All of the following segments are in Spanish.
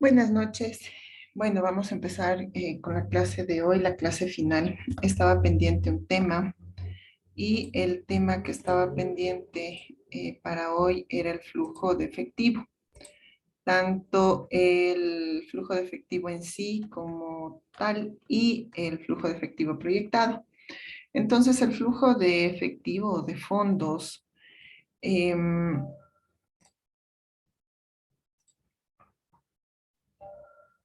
Buenas noches. Bueno, vamos a empezar con la clase de hoy, la clase final. Estaba pendiente un tema y el tema que estaba pendiente para hoy era el flujo de efectivo, tanto el flujo de efectivo en sí como tal y el flujo de efectivo proyectado. Entonces, el flujo de efectivo o de fondos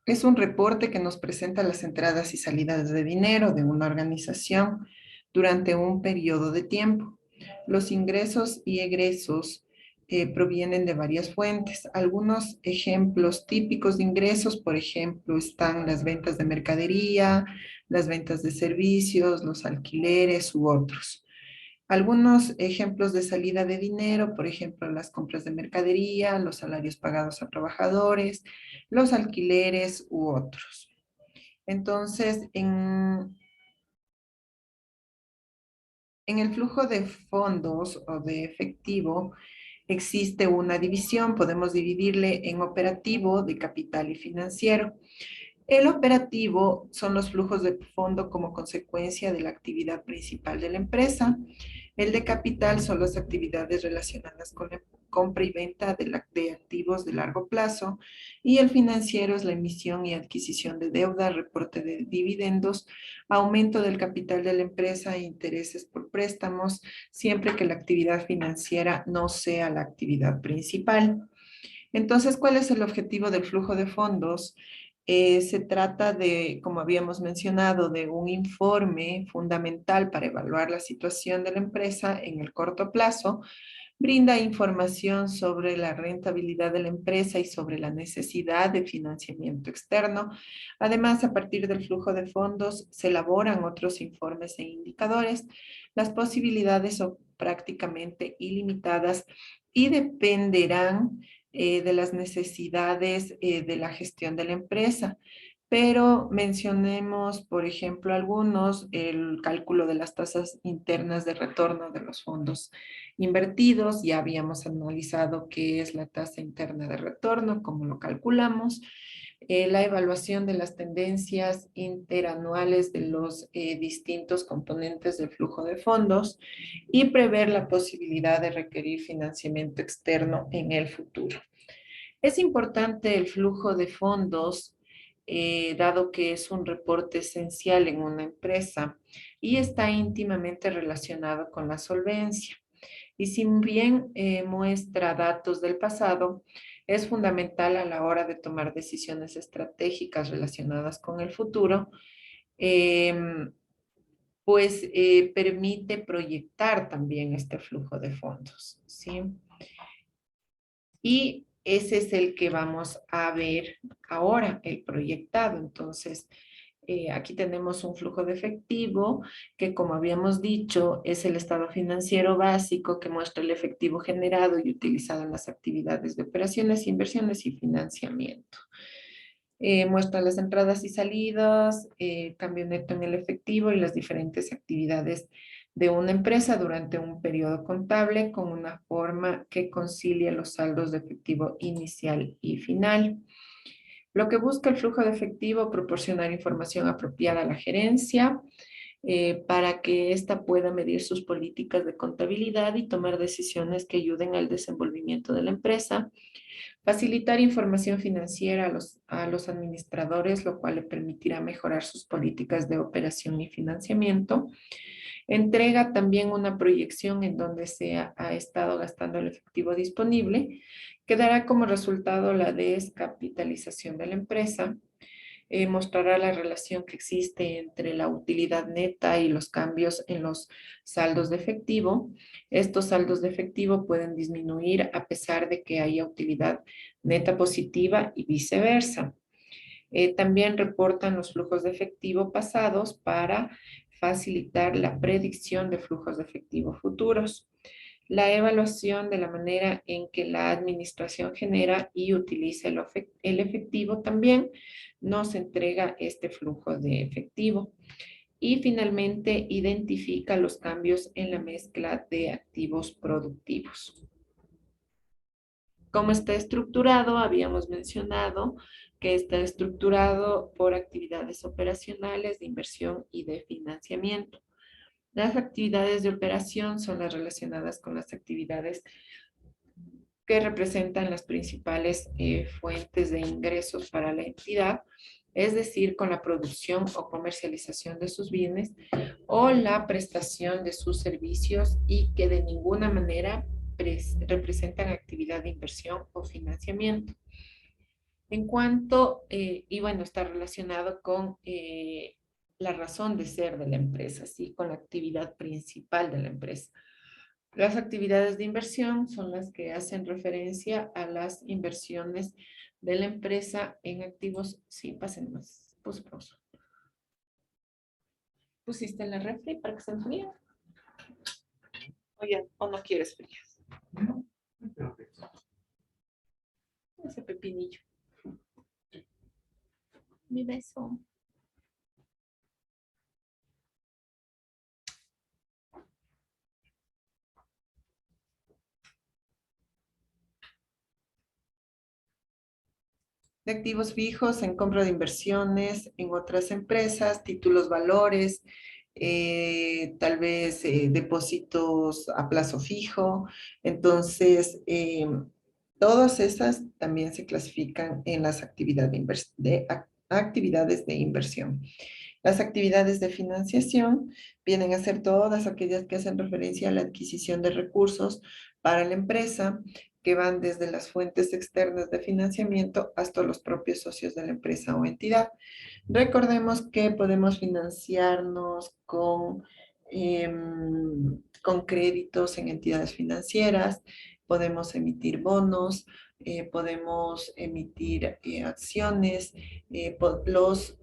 es un reporte que nos presenta las entradas y salidas de dinero de una organización durante un periodo de tiempo. Los ingresos y egresos provienen de varias fuentes. Algunos ejemplos típicos de ingresos, por ejemplo, están las ventas de mercadería, las ventas de servicios, los alquileres u otros. Algunos ejemplos de salida de dinero, por ejemplo, las compras de mercadería, los salarios pagados a trabajadores, los alquileres u otros. Entonces, en el flujo de fondos o de efectivo existe una división, podemos dividirle en operativo, de capital y financiero. El operativo son los flujos de fondo como consecuencia de la actividad principal de la empresa. El de capital son las actividades relacionadas con la compra y venta de activos de largo plazo. Y el financiero es la emisión y adquisición de deuda, reporte de dividendos, aumento del capital de la empresa e intereses por préstamos, siempre que la actividad financiera no sea la actividad principal. Entonces, ¿cuál es el objetivo del flujo de fondos? Se trata de, como habíamos mencionado, de un informe fundamental para evaluar la situación de la empresa en el corto plazo. Brinda información sobre la rentabilidad de la empresa y sobre la necesidad de financiamiento externo. Además, a partir del flujo de fondos se elaboran otros informes e indicadores. Las posibilidades son prácticamente ilimitadas y dependerán de las necesidades de la gestión de la empresa. Pero mencionemos, por ejemplo, algunos, el cálculo de las tasas internas de retorno de los fondos invertidos. Ya habíamos analizado qué es la tasa interna de retorno, cómo lo calculamos. La evaluación de las tendencias interanuales de los distintos componentes del flujo de fondos y prever la posibilidad de requerir financiamiento externo en el futuro. Es importante el flujo de fondos, dado que es un reporte esencial en una empresa y está íntimamente relacionado con la solvencia. Y si bien muestra datos del pasado, es fundamental a la hora de tomar decisiones estratégicas relacionadas con el futuro, em, pues permite proyectar también este flujo de fondos, ¿sí? Y ese es el que vamos a ver ahora, el proyectado. Entonces, aquí tenemos un flujo de efectivo que, como habíamos dicho, es el estado financiero básico que muestra el efectivo generado y utilizado en las actividades de operaciones, inversiones y financiamiento. Muestra las entradas y salidas, cambio neto en el efectivo y las diferentes actividades de una empresa durante un periodo contable con una forma que concilia los saldos de efectivo inicial y final. Lo que busca el flujo de efectivo, proporcionar información apropiada a la gerencia para que ésta pueda medir sus políticas de contabilidad y tomar decisiones que ayuden al desenvolvimiento de la empresa. Facilitar información financiera a los administradores, lo cual le permitirá mejorar sus políticas de operación y financiamiento. Entrega también una proyección en donde se ha estado gastando el efectivo disponible, que dará como resultado la descapitalización de la empresa. Mostrará la relación que existe entre la utilidad neta y los cambios en los saldos de efectivo. Estos saldos de efectivo pueden disminuir a pesar de que haya utilidad neta positiva y viceversa. También reportan los flujos de efectivo pasados para facilitar la predicción de flujos de efectivo futuros. La evaluación de la manera en que la administración genera y utiliza el efectivo también nos entrega este flujo de efectivo. Y finalmente identifica los cambios en la mezcla de activos productivos. ¿Cómo está estructurado? Habíamos mencionado que está estructurado por actividades operacionales, de inversión y de financiamiento. Las actividades de operación son las relacionadas con las actividades que representan las principales fuentes de ingresos para la entidad, es decir, con la producción o comercialización de sus bienes o la prestación de sus servicios y que de ninguna manera representan actividad de inversión o financiamiento. En cuanto, y bueno, está relacionado con la razón de ser de la empresa, ¿sí? Con la actividad principal de la empresa. Las actividades de inversión son las que hacen referencia a las inversiones de la empresa en activos. Sí, pasen más. Puse pausa. ¿Pusiste en la refri para que se enfríe? O no quieres frías. No, perfecto. Ese pepinillo. Mi beso. De activos fijos en compra de inversiones en otras empresas, títulos, valores, tal vez depósitos a plazo fijo. Entonces, todas esas también se clasifican en las actividades de inversión. Las actividades de financiación vienen a ser todas aquellas que hacen referencia a la adquisición de recursos para la empresa, que van desde las fuentes externas de financiamiento hasta los propios socios de la empresa o entidad. Recordemos que podemos financiarnos con créditos en entidades financieras, podemos emitir bonos, podemos emitir acciones, los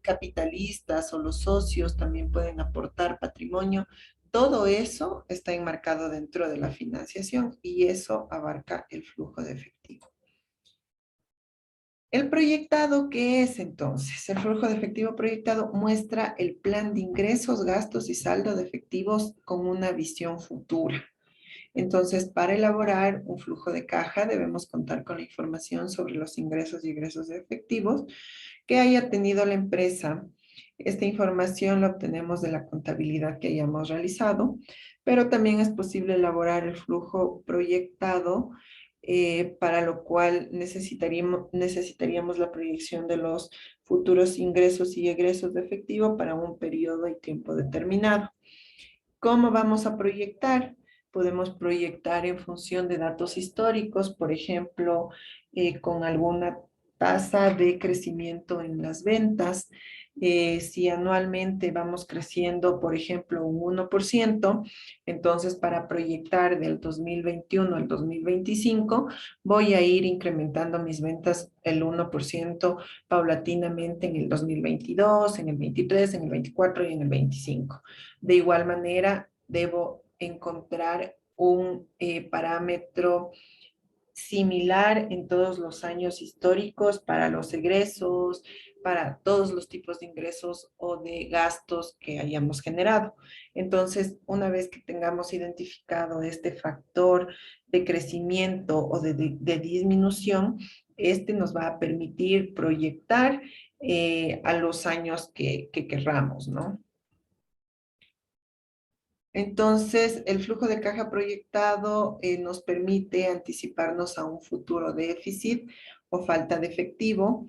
capitalistas o los socios también pueden aportar patrimonio. Todo eso está enmarcado dentro de la financiación y eso abarca el flujo de efectivo. El proyectado, ¿qué es entonces? El flujo de efectivo proyectado muestra el plan de ingresos, gastos y saldo de efectivos con una visión futura. Entonces, para elaborar un flujo de caja debemos contar con la información sobre los ingresos y egresos de efectivos que haya tenido la empresa. Esta información la obtenemos de la contabilidad que hayamos realizado, pero también es posible elaborar el flujo proyectado, para lo cual necesitaríamos la proyección de los futuros ingresos y egresos de efectivo para un periodo y tiempo determinado. ¿Cómo vamos a proyectar? Podemos proyectar en función de datos históricos, por ejemplo, con alguna tasa de crecimiento en las ventas. Si anualmente vamos creciendo, por ejemplo, un 1%, entonces para proyectar del 2021 al 2025, voy a ir incrementando mis ventas el 1% paulatinamente en el 2022, en el 23, en el 24 y en el 25. De igual manera, debo encontrar un parámetro similar en todos los años históricos para los egresos, para todos los tipos de ingresos o de gastos que hayamos generado. Entonces, una vez que tengamos identificado este factor de crecimiento o de disminución, este nos va a permitir proyectar a los años que querramos, ¿no? Entonces, el flujo de caja proyectado nos permite anticiparnos a un futuro déficit o falta de efectivo.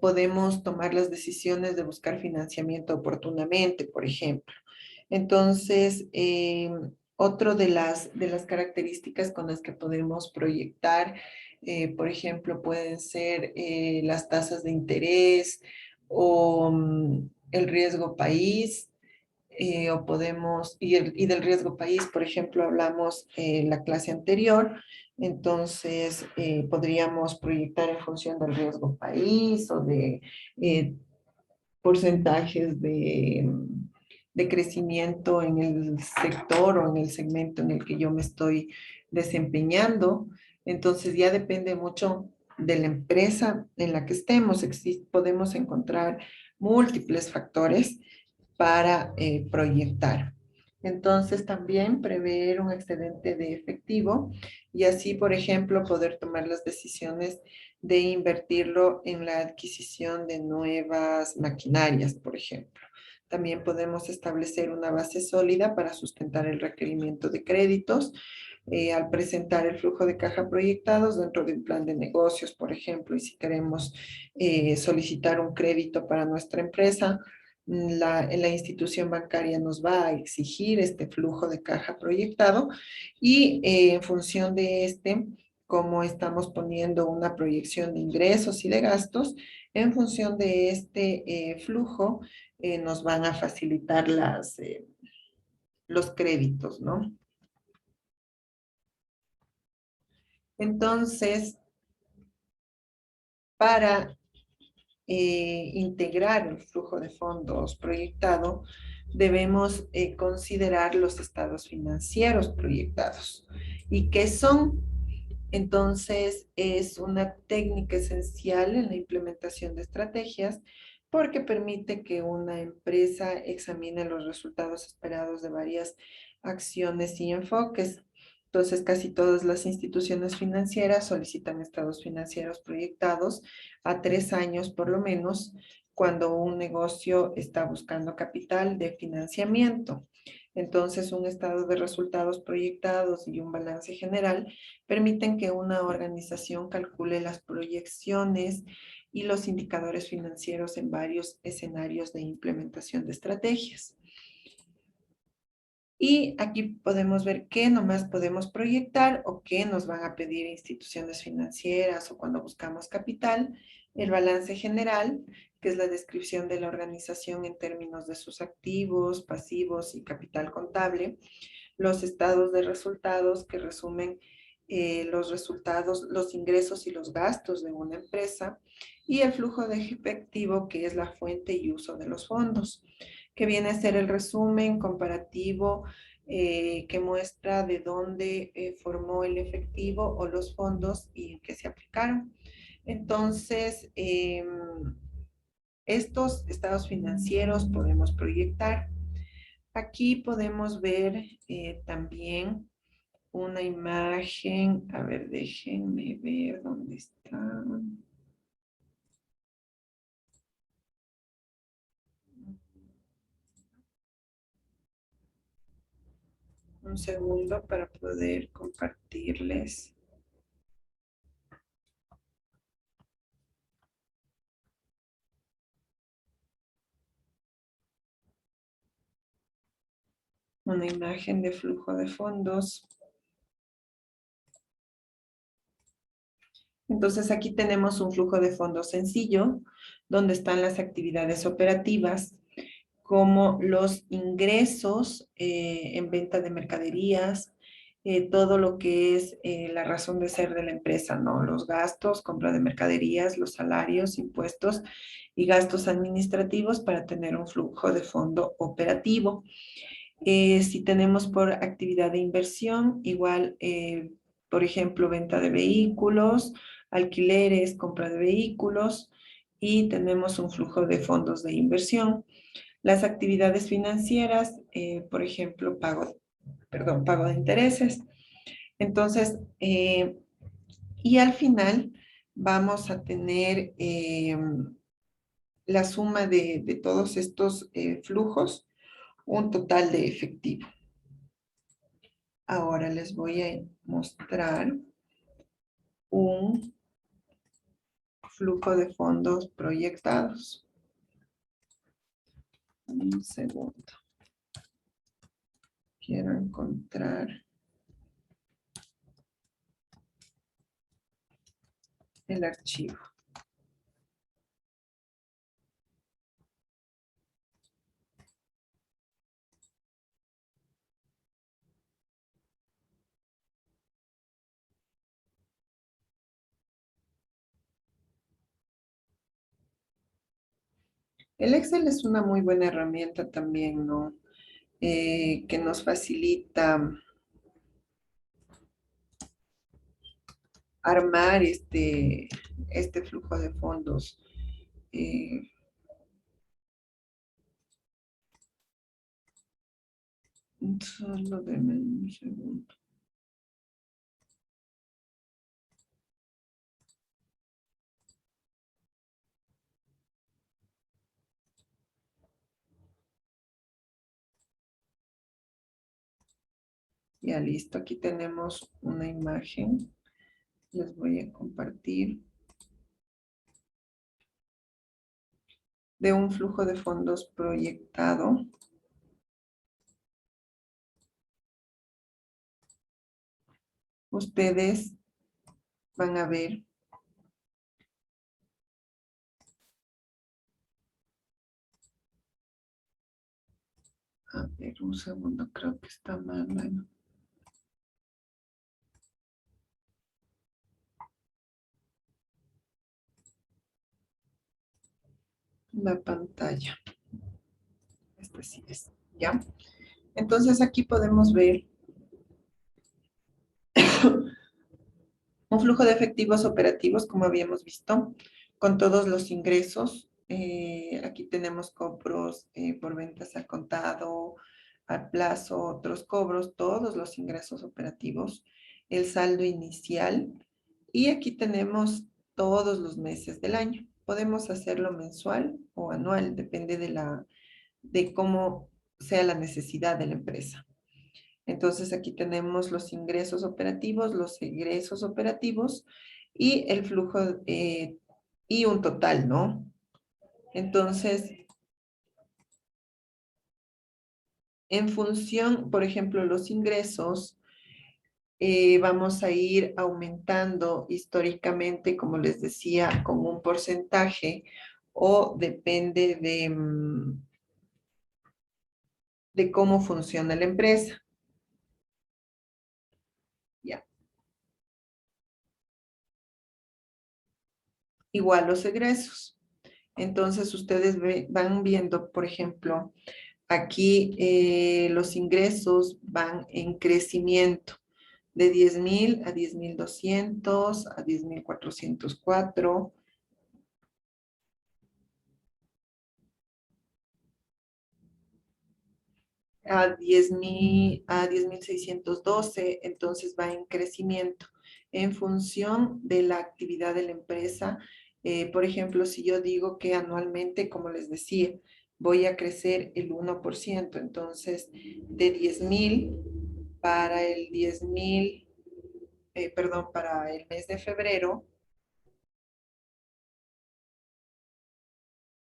Podemos tomar las decisiones de buscar financiamiento oportunamente, por ejemplo. Entonces, otro de las características con las que podemos proyectar, por ejemplo, pueden ser las tasas de interés o el riesgo país, o podemos, y del riesgo país, por ejemplo, hablamos en la clase anterior, entonces podríamos proyectar en función del riesgo país o de eh, porcentajes de crecimiento en el sector o en el segmento en el que yo me estoy desempeñando. Entonces ya depende mucho de la empresa en la que estemos. Podemos encontrar múltiples factores para proyectar. Entonces, también prever un excedente de efectivo y así, por ejemplo, poder tomar las decisiones de invertirlo en la adquisición de nuevas maquinarias, por ejemplo. También podemos establecer una base sólida para sustentar el requerimiento de créditos al presentar el flujo de caja proyectados dentro de un plan de negocios, por ejemplo, y si queremos solicitar un crédito para nuestra empresa, la institución bancaria nos va a exigir este flujo de caja proyectado y en función de este, como estamos poniendo una proyección de ingresos y de gastos, en función de este flujo, nos van a facilitar los créditos, ¿no? Entonces, para integrar el flujo de fondos proyectado, debemos considerar los estados financieros proyectados. ¿Y qué son? Entonces, es una técnica esencial en la implementación de estrategias porque permite que una empresa examine los resultados esperados de varias acciones y enfoques. Entonces, casi todas las instituciones financieras solicitan estados financieros proyectados a 3 años por lo menos cuando un negocio está buscando capital de financiamiento. Entonces, un estado de resultados proyectados y un balance general permiten que una organización calcule las proyecciones y los indicadores financieros en varios escenarios de implementación de estrategias. Y aquí podemos ver qué nomás podemos proyectar o qué nos van a pedir instituciones financieras o cuando buscamos capital, el balance general, que es la descripción de la organización en términos de sus activos, pasivos y capital contable, los estados de resultados que resumen los resultados, los ingresos y los gastos de una empresa, y el flujo de efectivo, que es la fuente y uso de los fondos, que viene a ser el resumen comparativo que muestra de dónde formó el efectivo o los fondos y en qué se aplicaron. Entonces, estos estados financieros podemos proyectar. Aquí podemos ver también una imagen. A ver, déjenme ver dónde está. Un segundo para poder compartirles una imagen de flujo de fondos. Entonces aquí tenemos un flujo de fondos sencillo, donde están las actividades operativas, como los ingresos en venta de mercaderías, todo lo que es la razón de ser de la empresa, ¿no? Los gastos, compra de mercaderías, los salarios, impuestos y gastos administrativos para tener un flujo de fondo operativo. Si tenemos por actividad de inversión, igual, por ejemplo, venta de vehículos, alquileres, compra de vehículos y tenemos un flujo de fondos de inversión. Las actividades financieras, por ejemplo, pago de intereses. Entonces, y al final vamos a tener la suma de todos estos flujos, un total de efectivo. Ahora les voy a mostrar un flujo de fondos proyectados. Un segundo. Quiero encontrar el archivo. El Excel es una muy buena herramienta también, ¿no? Que nos facilita armar este flujo de fondos. Eh, Solo denme un segundo. Ya listo, aquí tenemos una imagen. Les voy a compartir de un flujo de fondos proyectado. Ustedes van a ver, a ver, un segundo, creo que está mal la pantalla. Este sí es, ¿ya? Entonces aquí podemos ver un flujo de efectivos operativos, como habíamos visto, con todos los ingresos. Aquí tenemos cobros por ventas al contado, al plazo, otros cobros, todos los ingresos operativos, el saldo inicial. Y aquí tenemos todos los meses del año. Podemos hacerlo mensual o anual, depende de cómo sea la necesidad de la empresa. Entonces aquí tenemos los ingresos operativos, los egresos operativos y el flujo y un total, ¿no? Entonces, en función, por ejemplo, los ingresos, vamos a ir aumentando históricamente, como les decía, con un porcentaje o depende de cómo funciona la empresa. Ya. Igual los egresos. Entonces, ustedes van viendo, por ejemplo, aquí los ingresos van en crecimiento de 10.000 a 10.200, a 10.404, a 10.000, a 10.612, entonces va en crecimiento en función de la actividad de la empresa. Por ejemplo, si yo digo que anualmente, como les decía, voy a crecer el 1%, entonces de 10.000 para el 10.000, perdón, para el mes de febrero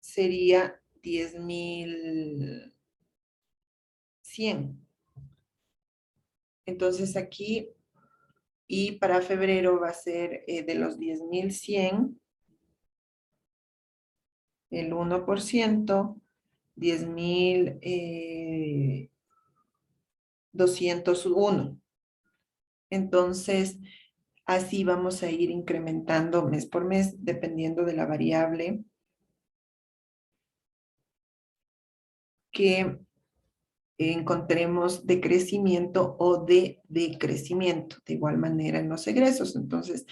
sería 10.100. Entonces aquí, y para febrero va a ser de los 10.100 el 1%, 10.201. Entonces, así vamos a ir incrementando mes por mes, dependiendo de la variable que encontremos de crecimiento o de decrecimiento, de igual manera en los egresos. Entonces,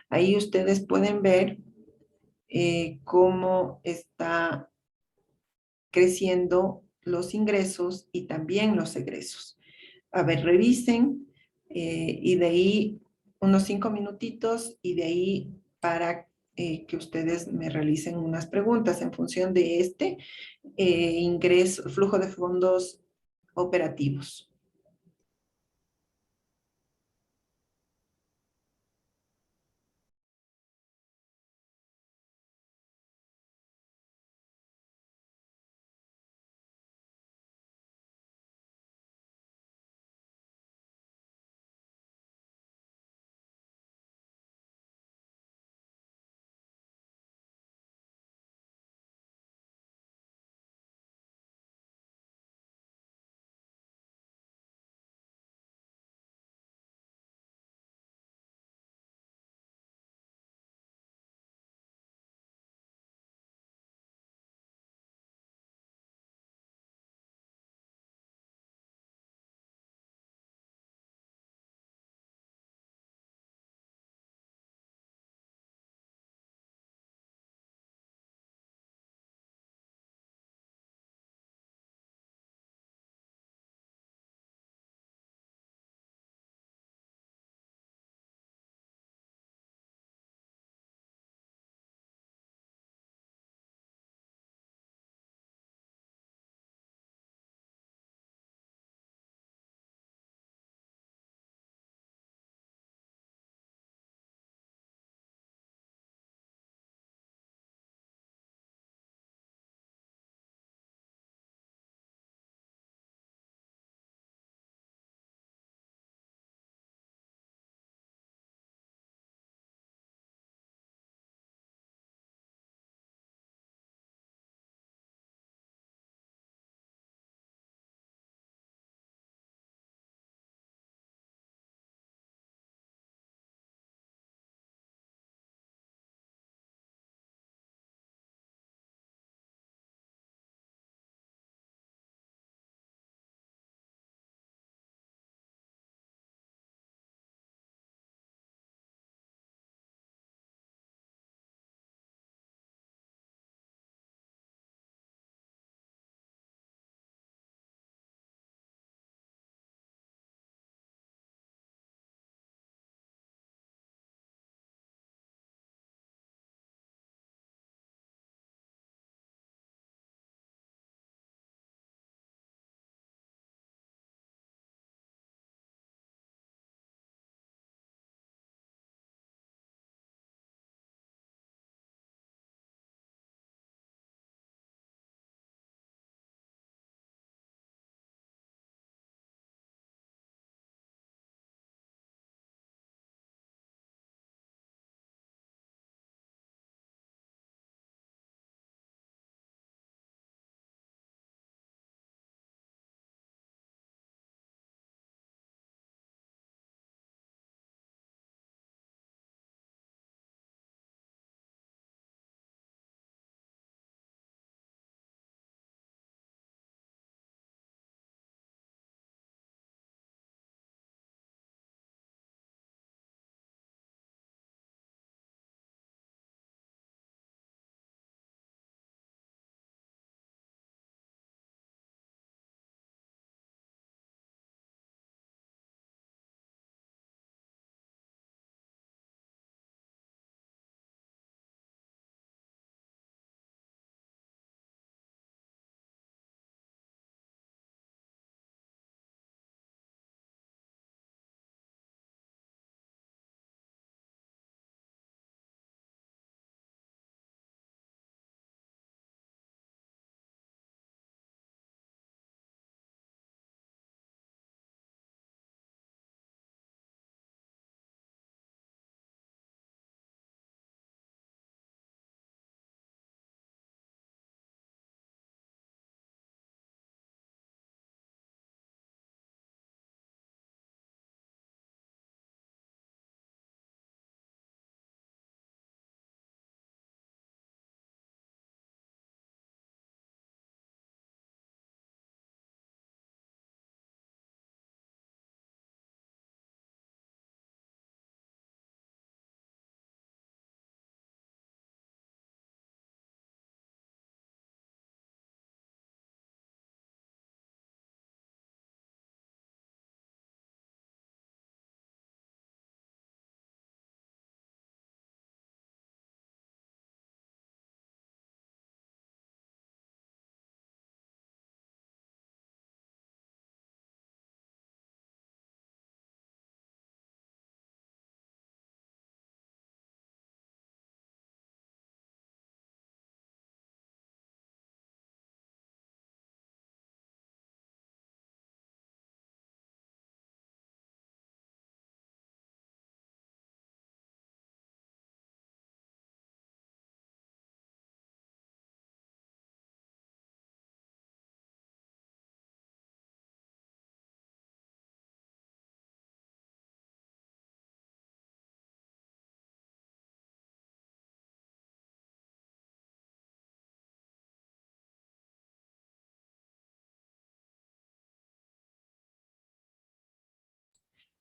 ahí ustedes pueden ver cómo está creciendo los ingresos y también los egresos. A ver, revisen y de ahí unos 5 minutitos y de ahí para que ustedes me realicen unas preguntas en función de este ingreso, flujo de fondos operativos.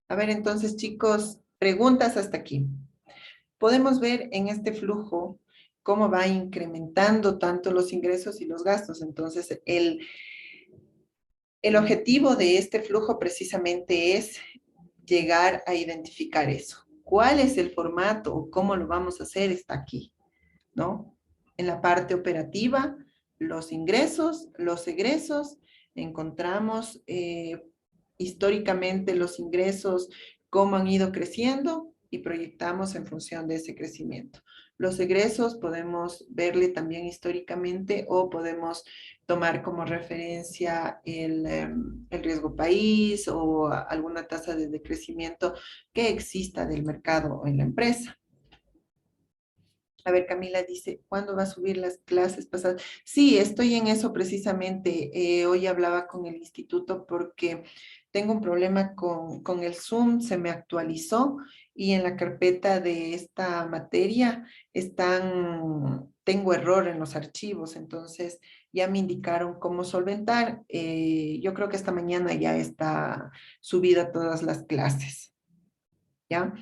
A ver, entonces, chicos, preguntas hasta aquí. Podemos ver en este flujo cómo va incrementando tanto los ingresos y los gastos. Entonces, el objetivo de este flujo precisamente es llegar a identificar eso. ¿Cuál es el formato o cómo lo vamos a hacer? Está aquí, ¿no? En la parte operativa, los ingresos, los egresos, encontramos históricamente los ingresos, cómo han ido creciendo y proyectamos en función de ese crecimiento. Los egresos podemos verle también históricamente o podemos tomar como referencia el riesgo país o alguna tasa de decrecimiento que exista del mercado o en la empresa. A ver, Camila dice, ¿cuándo va a subir las clases pasadas? Sí, estoy en eso precisamente. Hoy hablaba con el instituto porque tengo un problema con el Zoom, se me actualizó y en la carpeta de esta materia tengo error en los archivos, entonces ya me indicaron cómo solventar. Yo creo que esta mañana ya está subida todas las clases. ¿Ya?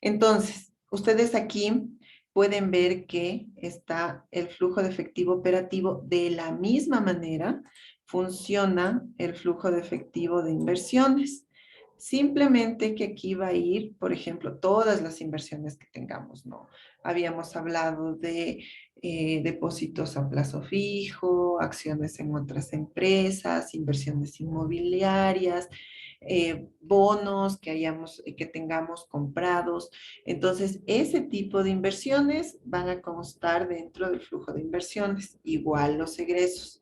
Entonces, ustedes aquí pueden ver que está el flujo de efectivo operativo de la misma manera funciona el flujo de efectivo de inversiones. Simplemente que aquí va a ir, por ejemplo, todas las inversiones que tengamos, ¿no? Habíamos hablado de depósitos a plazo fijo, acciones en otras empresas, inversiones inmobiliarias, bonos que tengamos comprados. Entonces, ese tipo de inversiones van a constar dentro del flujo de inversiones, igual los egresos.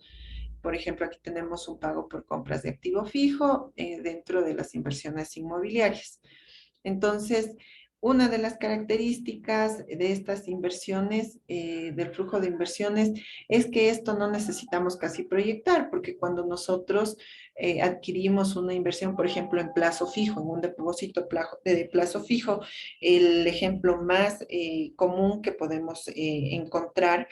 Por ejemplo, aquí tenemos un pago por compras de activo fijo dentro de las inversiones inmobiliarias. Entonces, una de las características de estas inversiones, del flujo de inversiones, es que esto no necesitamos casi proyectar, porque cuando nosotros adquirimos una inversión, por ejemplo, en plazo fijo, en un depósito de plazo fijo, el ejemplo más común que podemos encontrar,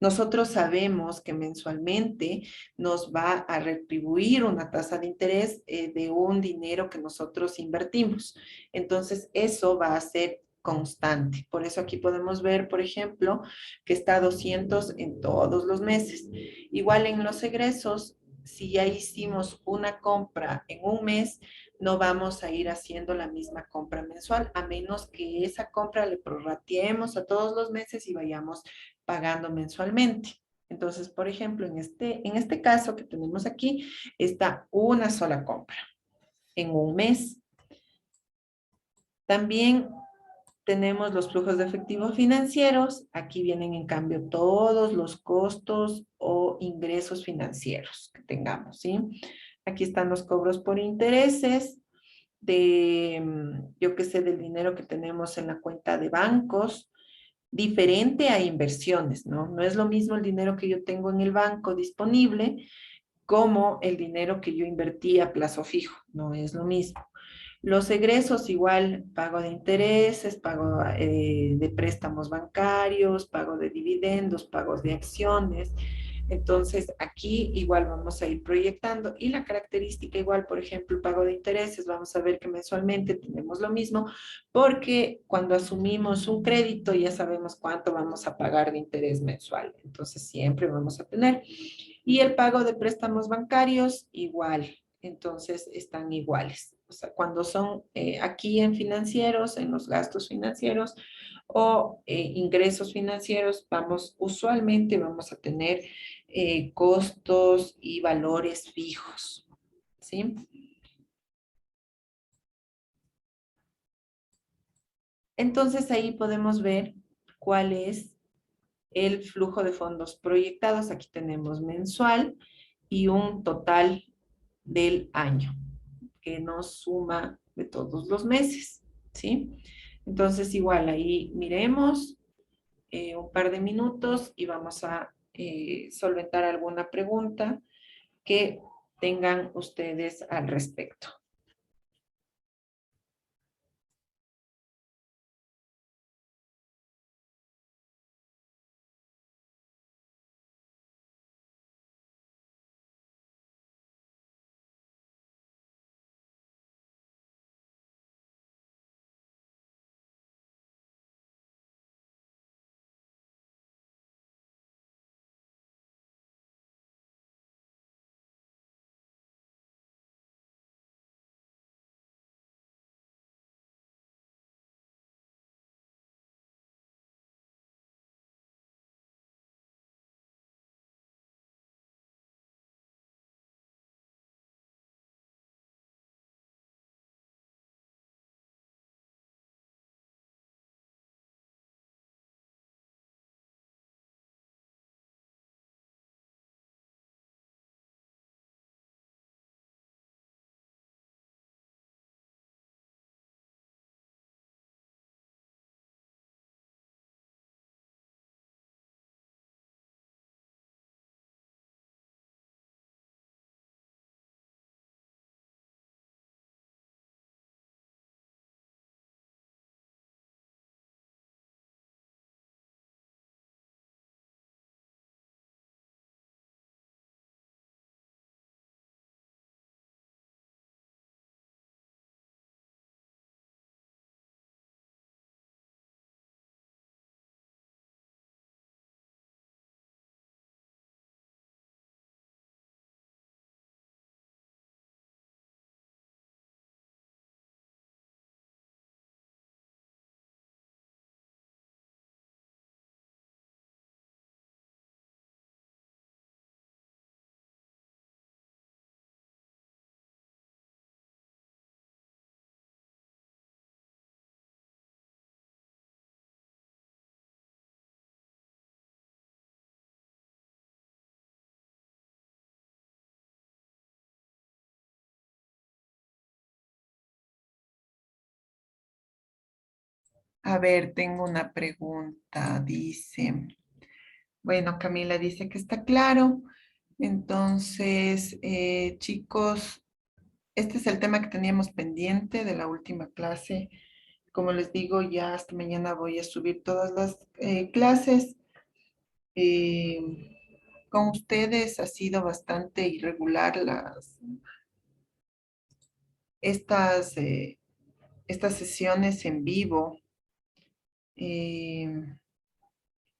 nosotros sabemos que mensualmente nos va a retribuir una tasa de interés de un dinero que nosotros invertimos. Entonces, eso va a ser constante. Por eso aquí podemos ver, por ejemplo, que está a 200 en todos los meses. Igual en los egresos, si ya hicimos una compra en un mes, no vamos a ir haciendo la misma compra mensual, a menos que esa compra le prorrateemos a todos los meses y vayamos pagando mensualmente. Entonces, por ejemplo, en este caso que tenemos aquí, está una sola compra en un mes. También tenemos los flujos de efectivo financieros. Aquí vienen en cambio todos los costos o ingresos financieros que tengamos, ¿sí? Aquí están los cobros por intereses yo qué sé, del dinero que tenemos en la cuenta de bancos, diferente a inversiones, ¿no? No es lo mismo el dinero que yo tengo en el banco disponible como el dinero que yo invertí a plazo fijo, no es lo mismo. Los egresos igual, pago de intereses, pago de préstamos bancarios, pago de dividendos, pagos de acciones. Entonces, aquí igual vamos a ir proyectando y la característica igual, por ejemplo, el pago de intereses, vamos a ver que mensualmente tenemos lo mismo porque cuando asumimos un crédito ya sabemos cuánto vamos a pagar de interés mensual. Entonces, siempre vamos a tener. Y el pago de préstamos bancarios, igual. Entonces, están iguales. O sea, cuando son aquí en financieros, en los gastos financieros o ingresos financieros, usualmente vamos a tener costos y valores fijos, ¿sí? Entonces ahí podemos ver cuál es el flujo de fondos proyectados. Aquí tenemos mensual y un total del año que nos suma de todos los meses, ¿sí? Entonces igual ahí miremos un par de minutos y vamos a solventar alguna pregunta que tengan ustedes al respecto. A ver, tengo una pregunta. Dice, bueno, Camila dice que está claro. Entonces, chicos, este es el tema que teníamos pendiente de la última clase. Como les digo, ya hasta mañana voy a subir todas las clases. Eh, con ustedes ha sido bastante irregular estas, estas sesiones en vivo. Eh,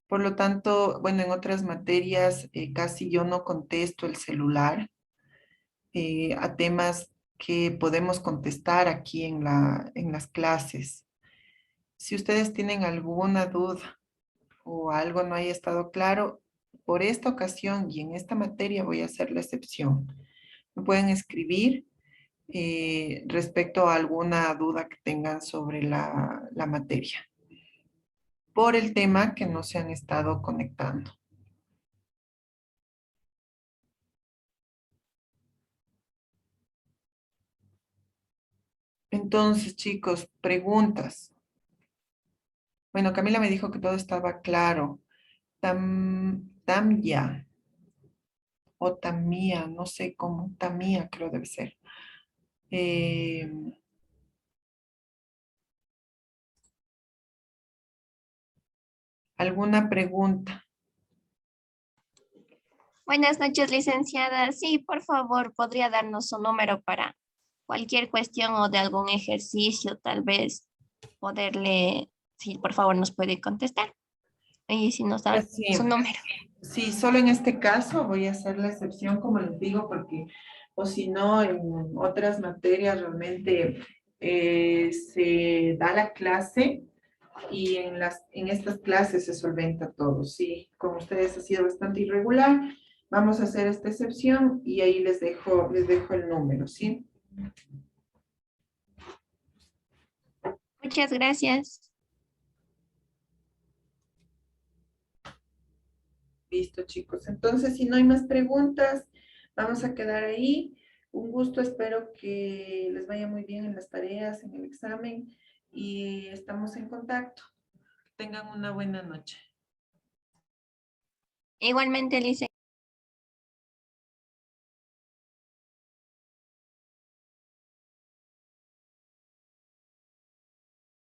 por lo tanto, bueno, en otras materias casi yo no contesto el celular a temas que podemos contestar aquí en en las clases. Si ustedes tienen alguna duda o algo no haya estado claro, por esta ocasión y en esta materia voy a hacer la excepción. Me pueden escribir respecto a alguna duda que tengan sobre la materia, por el tema que no se han estado conectando. Entonces, chicos, preguntas. Bueno, Camila me dijo que todo estaba claro. Tamya o Tamía, no sé cómo, Tamía creo debe ser. Eh, ¿Alguna pregunta? Buenas noches, licenciada. Sí, por favor, podría darnos su número para cualquier cuestión o de algún ejercicio, tal vez poderle, sí, por favor, nos puede contestar. Y si nos da Pues sí, su número. sí, solo en este caso voy a hacer la excepción, como les digo, porque o si no, en otras materias realmente se da la clase y en estas clases se solventa todo. Sí, con ustedes ha sido bastante irregular. Vamos a hacer esta excepción y ahí les dejo el número, ¿sí? Muchas gracias. Listo, chicos. Entonces, si no hay más preguntas, vamos a quedar ahí. Un gusto, espero que les vaya muy bien en las tareas, en el examen y estamos en contacto. Tengan una buena noche. Igualmente, licenciada.